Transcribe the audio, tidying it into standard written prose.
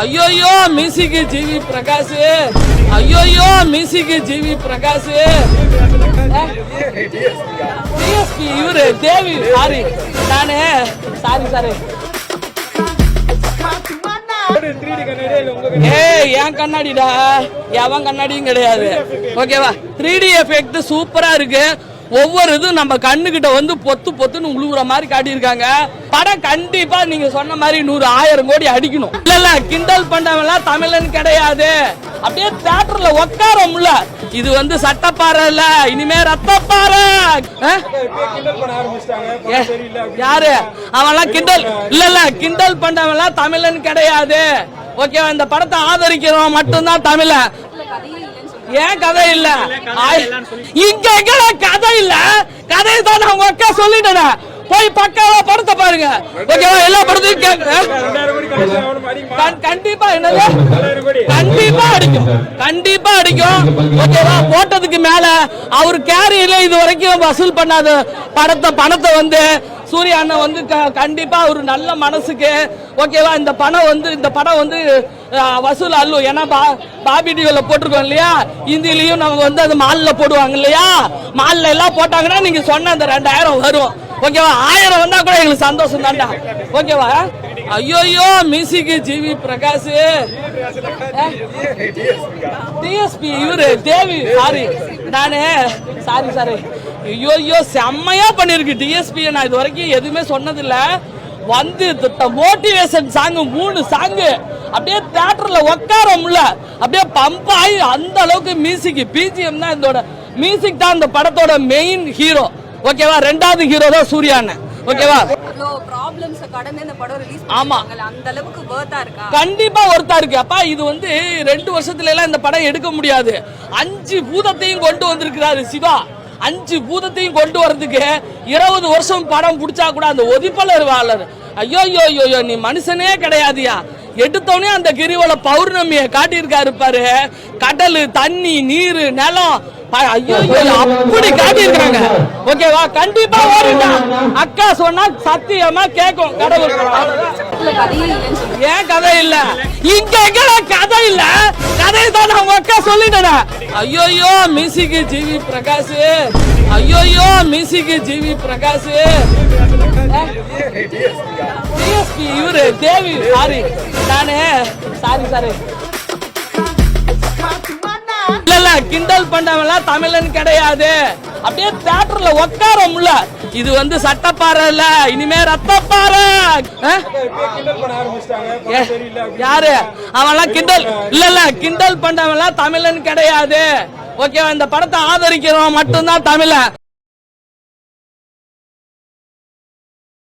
ஐயோயோ music GV Prakash, ஐயோயோ music GV Prakash, DSP இவரு தேவி, சாரி நானு சாரி ஏய் என் கண்ணாடிடா, எவன் கண்ணாடியும் கிடையாது. ஓகேவா, 3D எஃபெக்ட் சூப்பரா இருக்கு. ஒவ்வொரு இதுவும் நம்ம கண்ணுகிட்ட வந்து பொத்து பொத்துன்னு உழுவுற மாதிரி காட்டியிருக்காங்க. படம் கண்டிப்பா நீங்க சொன்ன மாதிரி 100,000 கோடி அடிக்கணும். இல்ல கிண்டல் பண்ணவெல்லாம் தமிழன் கிடையாது. அப்படியே தியேட்டர்ல உட்கார முடியல. இது வந்து சட்டப்பாறை இல்ல, இனிமே ரத்தப்பாறை. யாரு அவன்லாம் கிண்டல் இல்ல கிண்டல் பண்ணவெல்லாம் தமிழன் கிடையாது. ஓகேவா, இந்த படத்தை ஆதரிக்கிறோம் மட்டும்தான் தமிழன். ஏன் கதை இல்ல? இங்க கதை இல்ல, கதையை தான் நான் உங்க அக்கா சொல்லிட்டேன். போய் பக்காவா படத்தை பாருங்க. ஓகேவா, எல்லா படத்தையும் கண்டிப்பா என்னது கண்டிப்பா அடிக்கும். ஓகேவா, போட்டதுக்கு மேல அவர் கேரியில இது வரைக்கும் வசூல் பண்ணாத பணத்தை வந்து சூர்யா அண்ணன் வந்து கண்டிப்பா ஒரு நல்ல மனசுக்கு. ஓகேவா, இந்த படம் வந்து வசூல் அல்லு. ஏன்னா பாபி டிவில போட்டிருக்கோம் இல்லையா, இந்தியிலையும் நம்ம வந்து அது மால்ல போடுவாங்க இல்லையா, மால்ல எல்லாம் போட்டாங்கன்னா நீங்க சொன்ன அந்த 2,000 வரும். ஓகேவா, 1000 வந்தா கூட எங்களுக்கு சந்தோஷம் தான்டா. ஓகேவா, ஐயோயோ மியூசிக் ஜிவி பிரகாஷ், டிஎஸ்பி இவரு தேவி, சாரி நானு சாரி ஐயோயோ செம்மையா பண்ணிருக்கு டிஎஸ்பி. நான் இது வரைக்கும் எதுவுமே சொன்னதில்ல. வந்து மோட்டிவேஷன் சாங் 3 சாங்கு அப்படியே தியேட்டர்ல உட்கார முடியல. அப்படியே பம்ப் ஆகி அந்த அளவுக்கு மியூசிக், பிஜிஎம் தான் இதோட மியூசிக் தான் இந்த படத்தோட மெயின் ஹீரோ. ஓகேவா, 2வது ஹீரோ தான் சூர்யா அண்ணன். ஓகேவா, ஆமா அந்த அளவுக்கு வர்த்தா இருக்கா? கண்டிப்பா வர்த்தா இருக்கு. அப்பா இது வந்து 2 வருஷத்துல எல்லாம் இந்த படம் எடுக்க முடியாது. 5 பூதத்தையும் கொண்டு வந்திருக்கிறாரு சிவா. 5 பூதத்தையும் கொண்டு வரதுக்கு 20 வருஷம் படம் பிடிச்சா கூட அந்த ஒதிப்பலர் ஐயோ நீ மனுஷனே கிடையாதுயா. எடுத்தோடனே அந்த கிரிவல பௌர்ணமியை காட்டியிருக்காரு பாரு. கடல், தண்ணி, நீர், நிலம், ஐயோ அப்படி காட்டியிருக்காங்க. ஓகேவா, கண்டிப்பா ஓடிட்டா. அக்கா சொன்னா சத்தியமா கேட்கும் கடவுள். ஏன் கதை இல்ல? இங்க கதை இல்ல, கதையை தான் நான் உங்க அக்கா சொல்லிட்டேன். ஐயோயோ மியூசிக் ஜிவி பிரகாஷ், ஐயோயோ மியூசிக் ஜிவி பிரகாஷ், டிஎஸ்பி இவரு தேவி, சாரி நானு சாரி இல்ல கிண்டல் பண்ணவெல்லாம் தமிழன் கிடையாது. அப்படியே தியேட்டர்ல உட்கார முடியல. இது வந்து சட்டப்பாறை இல்ல, இனிமே ரத்தப்பாறை. யாரு அவன்லாம் கிண்டல் இல்ல கிண்டல் பண்ணவெல்லாம் தமிழன் கிடையாது. ஓகேவா, இந்த படத்தை ஆதரிக்கிறோம் மட்டும்தான் தமிழன்.